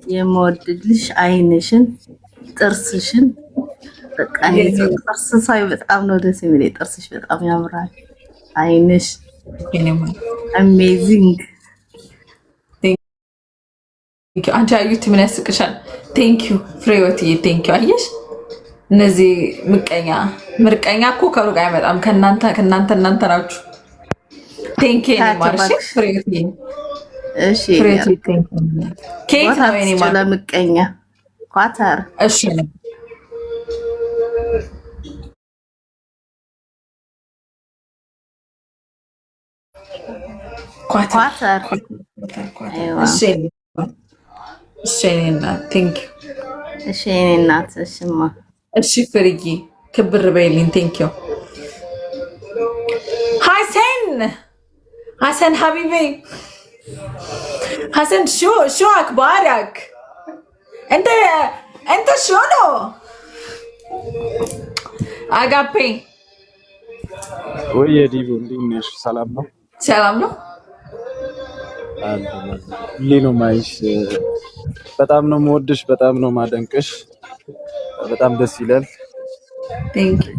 የምወድልሽ አይንሽን፣ ጥርስሽን በቃ ጥርስ ሳይ በጣም ነው ደስ የሚለኝ። ጥርስሽ በጣም ያምራል። አይንሽ አሜዚንግ። አንቺ አዩት ምን ያስቅሻል? ቴንኪዩ ፍሬወትዬ ቴንኪዩ። አየሽ እነዚህ ምርቀኛ እኮ ከሩቅ አይመጣም። ከእናንተ ናችሁ። ቴንኪዩ ማርሽ ፍሬወትዬ። እሺ ኬት ነው የኔ ማለት ለምቀኛ ኳተር። እሺ ኳተር። እሺ እናት ቴንኪው። እሺ እናት። እሺማ እሺ ፍርዬ ክብር በይልኝ። ቴንኪው ሐሰን ሐቢቢ ሐሰን شو اخبارك انت شنو አጋፔ ወይ ዲቡ እንዴት ነሽ? ሰላም ነው? ሰላም ነው። ሁሌ ነው ማይሽ። በጣም ነው የምወድሽ፣ በጣም ነው ማደንቅሽ። በጣም ደስ ይላል።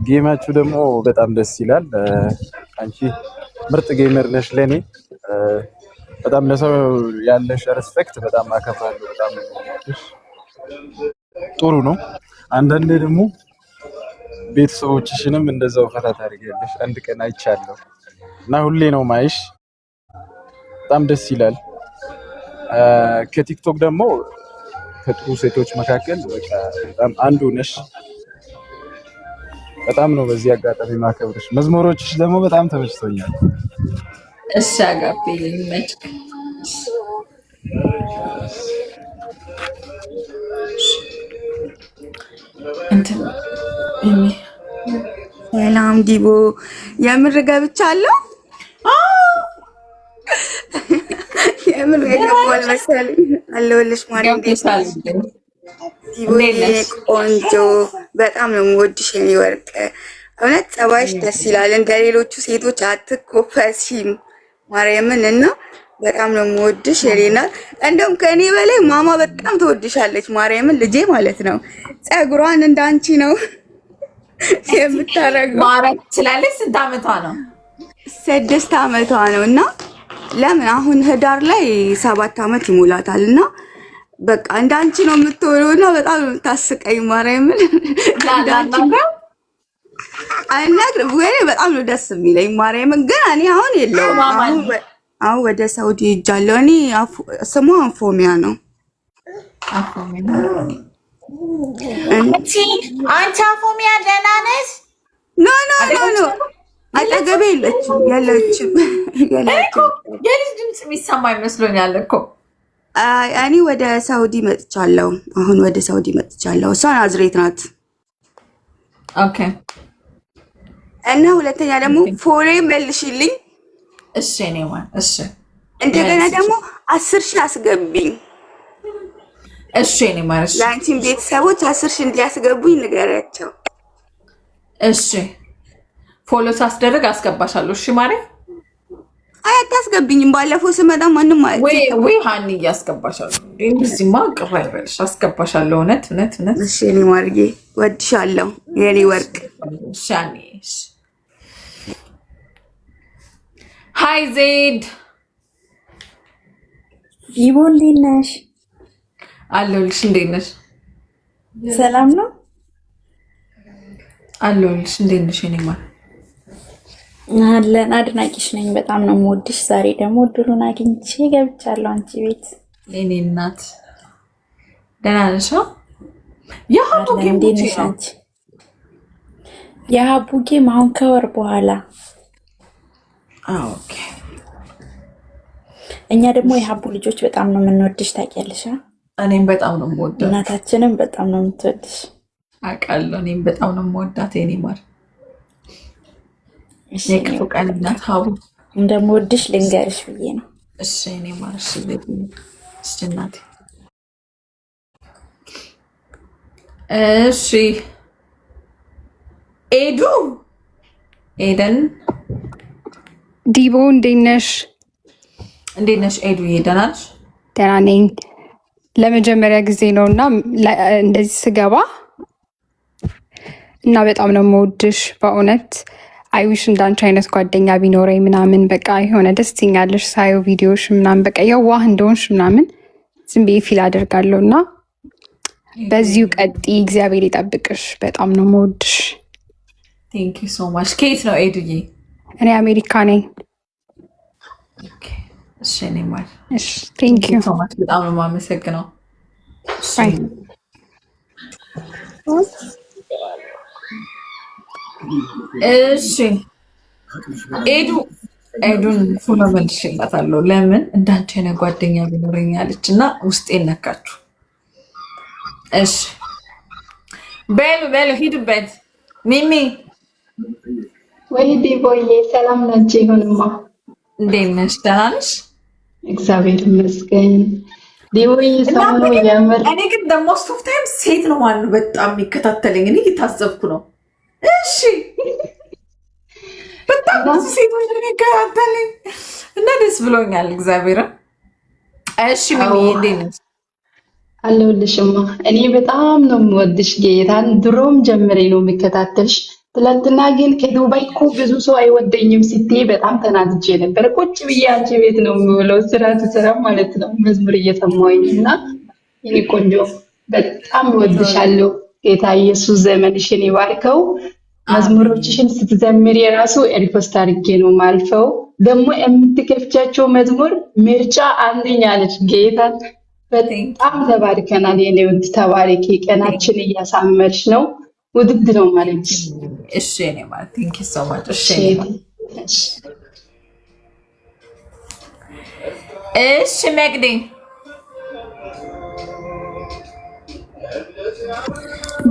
ጌማችሁ ደግሞ በጣም ደስ ይላል። አንቺ ምርጥ ጌመር ነሽ ለኔ። በጣም ለሰው ያለሽ ሪስፔክት በጣም አከብራለሁ። በጣም ነው የምወድሽ። ጥሩ ነው። አንዳንዴ ደግሞ ቤተሰቦችሽንም እንደዛው ፈታ ታደርጊያለሽ። አንድ ቀን አይቻለሁ እና ሁሌ ነው ማይሽ። በጣም ደስ ይላል። ከቲክቶክ ደግሞ ከጥሩ ሴቶች መካከል በቃ በጣም አንዱ ነሽ። በጣም ነው በዚህ አጋጣሚ ማከብርሽ። መዝሙሮችሽ ደግሞ በጣም ተመችቶኛል። እሺ አጋፔ ይመችክ። ሰላም ዲቦ፣ የምር ገብቻለሁ። የምር ገባል መሰለኝ። አለሁልሽ ማርያም። ዲቦ ቆንጆ፣ በጣም ነው የምወድሽ የኔ ወርቅ። እውነት ጸባይሽ ደስ ይላል። እንደ ሌሎቹ ሴቶች አትኮፈሲም ማርያምን። እና በጣም ነው የምወድሽ የኔና፣ እንደውም ከኔ በላይ ማማ በጣም ትወድሻለች ማርያምን። ልጄ ማለት ነው ጸጉሯን እንዳንቺ ነው የምታረገው። ማረግ ትችላለች። ስንት ዓመቷ ነው? 6 ዓመቷ ነው። እና ለምን አሁን ህዳር ላይ 7 ዓመት ይሞላታል። እና በቃ እንዳንቺ ነው የምትወደውና በጣም ነው የምታስቀኝ ማርያምን። አይናግር ወይ በጣም ነው ደስ የሚለኝ ማርያምን። ግን እኔ አሁን የለውም። አሁን ወደ ሳውዲ ሄጃለሁ። እኔ ስሟ አንፎሚያ ነው። አንቺ አፎሚያ ደህና ነሽ? ኖ አጠገቤ የለችም። የልጅ ድምፅ የሚሰማ ይመስሎኛል እኮ። እኔ ወደ ሳውዲ መጥቻለሁ። አሁን ወደ ሳውዲ መጥቻለሁ። እሷ ናዝሬት ናት። ኦኬ። እና ሁለተኛ ደግሞ ፎሬ መልሽልኝ። እሺ እኔማ እሺ። እንደገና ደግሞ 10,000 አስገብኝ። እሺ እኔማ እሺ። ለአንቺም ቤተሰቦች 10,000 እንዲያስገቡኝ ንገሪያቸው። እሺ ፎሎ ሳስደርግ አስገባሻለሁ። እሺ ማሬ። አይ አታስገብኝም። ባለፈው ስመጣ ማንም ማለት ወይ ሃኒ ያስገባሻለሁ። እንደዚህማ ቅር አይበልሽ፣ አስገባሻለሁ። እውነት። እሺ እኔ ማርጌ ወድሻለሁ የኔ ወርቅ። እሺ ሃኒ። ሃይ ዜድ ዲቦ እንዴት ነሽ? አለሁልሽ። እንዴት ነሽ? ሰላም ነው አለሁልሽ። እንዴት ነሽ? እኔማ አለን። አድናቂሽ ነኝ። በጣም ነው የምወድሽ። ዛሬ ደግሞ እድሉን አግኝቼ ገብቻለሁ አንቺ ቤት። እኔ እናት ደህና ነሽ? የሀቡ ጌም አንቺ? የሀቡ ጌም አሁን ከወር በኋላ። ኦኬ። እኛ ደግሞ የሀቡ ልጆች በጣም ነው የምንወድሽ ታውቂያለሽ? እኔም በጣም ነው የምወዳት። እናታችንም በጣም ነው የምትወድሽ አውቃለሁ። እኔም በጣም ነው የምወዳት የኔ ማር። የክፉ ቀን እናት ሀቡ እንደምወድሽ ልንገርሽ ብዬ ነው። እሺ እኔ ማር። እሺ እናቴ። እሺ ኤደን ዲቦ እንዴት ነሽ? እንዴት ነሽ ኤዱ? ደህና ነሽ? ደህና ነኝ። ለመጀመሪያ ጊዜ ነውና እንደዚህ ስገባ እና በጣም ነው የምወድሽ በእውነት አይዊሽ እንዳንቺ አይነት ጓደኛ ቢኖረኝ ምናምን በቃ የሆነ ደስ ትኛለሽ ሳየው ቪዲዮሽ ምናምን በቃ የዋህ እንደሆንሽ ምናምን ዝም ብዬ ፊል አደርጋለሁ እና በዚሁ ቀጢ እግዚአብሔር ይጠብቅሽ። በጣም ነው የምወድሽ። ቴንክ ዩ ሶ ማች። ከየት ነው ኤዱዬ? እኔ አሜሪካ ነኝ። እሺ እኔ ማለት እሺ ቴንክ ዩ ሶ ማች። በጣም ነው የማመሰግነው። ባይ። እሺ ኤዱን ፎሎ መልሼላታለሁ። ለምን እንዳንቺ አይነት ጓደኛ ቢኖረኝ አለች እና ውስጤን ነካችሁ። እሺ በሉ ሂዱበት። ሚሚ ወይ ዲቦዬ ሰላም ናችሁ? ይሁንማ እንዴት ነሽ? ደህና ነሽ? እግዚአብሔር ይመስገን። ዲቦዬ ሰሞኑ ያምር። እኔ ግን ደግሞ ሶፍ ታይም ሴት ነው ማለት ነው በጣም የሚከታተለኝ። እኔ እየታዘብኩ ነው። እሺ በጣም ብዙ ሴቶች ነው የሚከታተለኝ እና ደስ ብሎኛል እግዚአብሔርን። እሺ ሚሚ እንዴት ነሽ? አለሁልሽማ። እኔ በጣም ነው የምወድሽ ጌታን፣ ድሮም ጀምሬ ነው የሚከታተልሽ። ትላንትና ግን ከዱባይ እኮ ብዙ ሰው አይወደኝም ስትይ በጣም ተናድጄ ነበር። ቁጭ ብዬ አንቺ ቤት ነው የምውለው ስራ ትሰራ ማለት ነው መዝሙር እየሰማሁኝ እና የኔ ቆንጆ በጣም እወድሻለሁ። ጌታ ኢየሱስ ዘመንሽን ይባርከው። መዝሙሮችሽን ስትዘምሪ የራሱ ኤሪፖስት አድርጌ ነው ማልፈው። ደግሞ የምትከፍቻቸው መዝሙር ምርጫ አንደኛ ነች። ጌታን በጣም ተባርከናል። የኔ ውድ ተባረኪ። ቀናችን እያሳመርሽ ነው። ውድድ ነው ማለት እሺ እኔ ማለት ቴንክ ዩ ሶ ማች። እሺ መቅዲ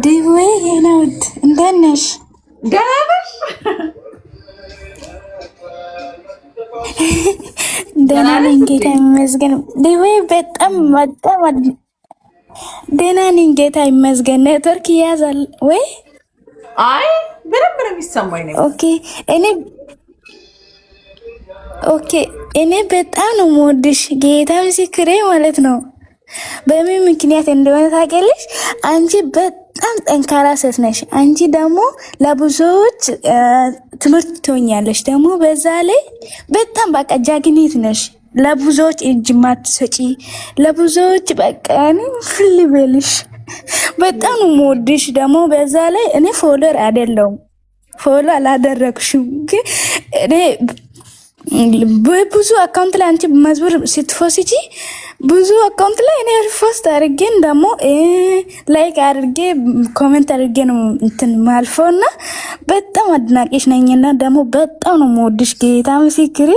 ዲቦዬ የኔ ውድ እንደት ነሽ? ደህና ነሽ? ደህና ነኝ ጌታ ይመስገን። ዲቦዬ በጣም ደህና ነኝ ጌታ ይመስገን። ኔትወርክ ይያዛል ወይ? አይ በደንብ ነው የሚሰማኝ ነው። ኦኬ እኔ በጣም ነው የምወድሽ ጌታ ምስክሬ ማለት ነው። በምን ምክንያት እንደሆነ ታውቂያለሽ? አንቺ በጣም ጠንካራ ሴት ነሽ። አንቺ ደግሞ ለብዙዎች ትምህርት ትሆኛለሽ። ደግሞ በዛ ላይ በጣም በቃ ጃግኒት ነሽ። ለብዙዎች እጅ ማትሰጪ ለብዙዎች በቃ ፍል በልሽ። በጣም ነው የምወድሽ። ደግሞ በዛ ላይ እኔ ፎሎወር አይደለሁም፣ ፎሎ አላደረግሽም ግን እኔ ብዙ አካውንት ላይ አንቺ መዝሙር ስትፎስጂ ብዙ አካውንት ላይ እኔ ሪፖስት አድርጌን ደግሞ ላይክ አድርጌ ኮሜንት አድርጌ ነው እንትን ማልፈውና በጣም አድናቂሽ ነኝና ደግሞ በጣም ነው የምወድሽ ጌታ ምስክሬ።